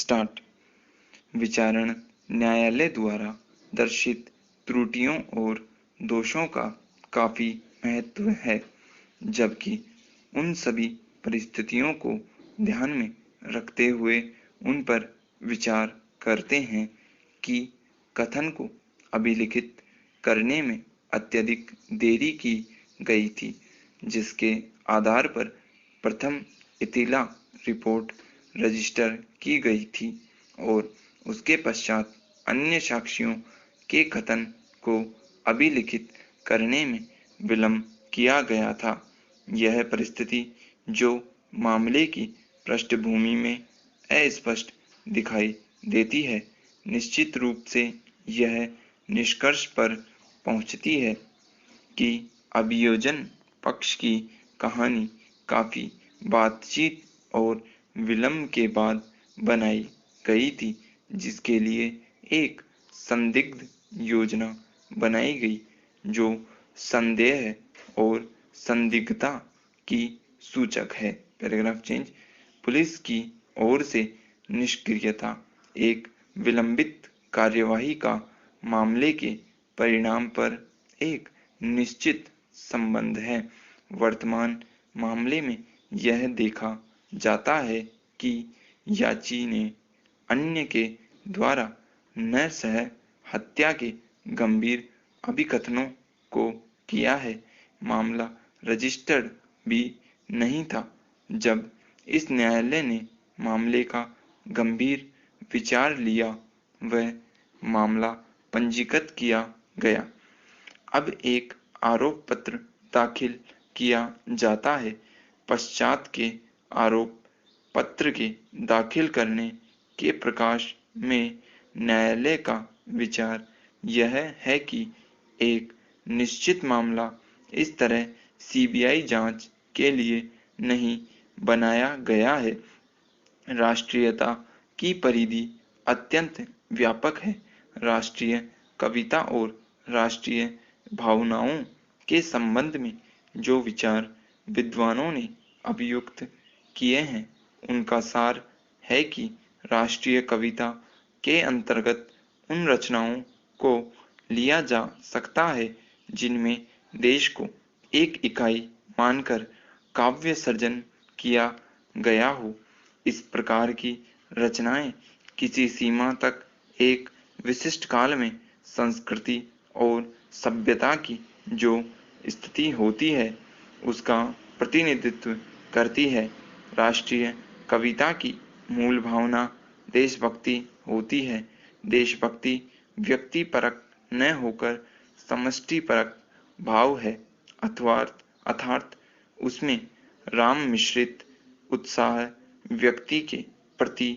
Start. विचारण न्यायालय द्वारा दर्शित त्रुटियों और दोषों का काफी महत्व है, जबकि उन सभी परिस्थितियों को ध्यान में रखते हुए उन पर विचार करते हैं कि कथन को अभिलिखित करने में अत्यधिक देरी की गई थी, जिसके आधार पर प्रथम इतिला रिपोर्ट रजिस्टर की गई थी और उसके पश्चात अन्य साक्ष्यों के कथन को अभिलिखित करने में विलंब किया गया था। यह परिस्थिति जो मामले की पृष्ठभूमि में अस्पष्ट दिखाई देती है, निश्चित रूप से यह निष्कर्ष पर पहुंचती है कि अभियोजन पक्ष की कहानी काफी बातचीत और विलंब के बाद बनाई गई थी, जिसके लिए एक संदिग्ध योजना बनाई गई जो संदेह और संदिग्धता की सूचक है। Paragraph change. पुलिस की ओर से निष्क्रियता एक विलंबित कार्यवाही का मामले के परिणाम पर एक निश्चित संबंध है। वर्तमान मामले में यह देखा जाता है कि याची ने अन्य के द्वारा नरसह हत्या के गंभीर अभिकथनों को किया है। मामला रजिस्टर्ड भी नहीं था जब इस न्यायालय ने मामले का गंभीर विचार लिया व मामला पंजीकृत किया गया। अब एक आरोप पत्र दाखिल किया जाता है। पश्चात के आरोप पत्र के दाखिल करने के प्रकाश में न्यायालय का विचार यह है कि एक निश्चित मामला इस तरह सीबीआई जांच के लिए नहीं बनाया गया है। राष्ट्रीयता की परिधि अत्यंत व्यापक है। राष्ट्रीय कविता और राष्ट्रीय भावनाओं के संबंध में जो विचार विद्वानों ने अभियुक्त किए हैं, उनका सार है कि राष्ट्रीय कविता के अंतर्गत उन रचनाओं को लिया जा सकता है जिनमें देश को एक इकाई मानकर काव्य सर्जन किया गया हो। इस प्रकार की रचनाएं किसी सीमा तक एक विशिष्ट काल में संस्कृति और सभ्यता की जो स्थिति होती है, उसका प्रतिनिधित्व करती है। राष्ट्रीय कविता की मूल भावना देशभक्ति होती है। देशभक्ति व्यक्तिपरक न होकर समष्टिपरक भाव है। अर्थात उसमें राम मिश्रित उत्साह व्यक्ति के प्रति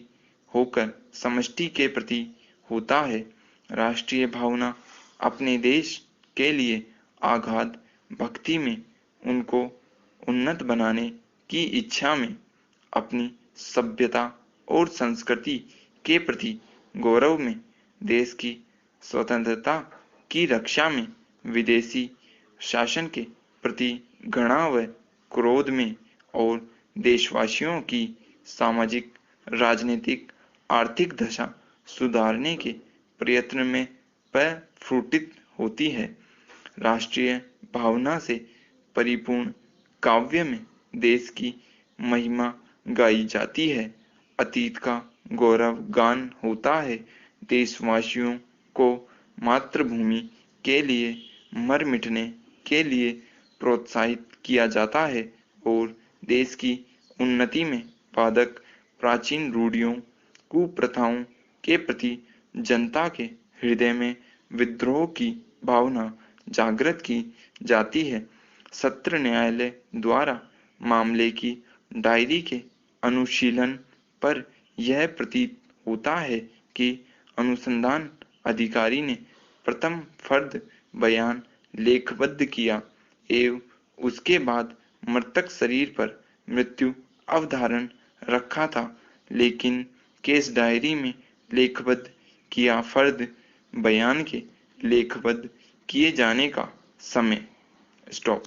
होकर समष्टि के प्रति होता है। राष्ट्रीय भावना अपने देश के लिए आगाध भक्ति में, उनको उन्नत बनाने की इच्छा में, अपनी सभ्यता और संस्कृति के प्रति गौरव में, देश की स्वतंत्रता की रक्षा में, विदेशी शासन के प्रति घृणा व क्रोध में और देशवासियों की सामाजिक, राजनीतिक, आर्थिक दशा सुधारने के प्रयत्न में प्रस्फुटित होती है। राष्ट्रीय भावना से परिपूर्ण काव्य में देश की महिमा गाई जाती है। अतीत का गौरव गान होता है। देशवासियों को मातृभूमि के लिए मर मिटने के लिए प्रोत्साहित किया जाता है और देश की उन्नति में बाधक प्राचीन रूढ़ियों, कुप्रथाओं के प्रति जनता के हृदय में विद्रोह की भावना जागृत की जाती है। सत्र न्यायालय द्वारा मामले की डायरी के अनुशीलन पर यह प्रतीत होता है कि अनुसंधान अधिकारी ने प्रथम फर्द बयान लेखबद्ध किया एवं उसके बाद मृतक शरीर पर मृत्यु अवधारण रखा था, लेकिन केस डायरी में लेखबद्ध किया फर्द बयान के लेखबद्ध किए जाने का समय स्टॉप।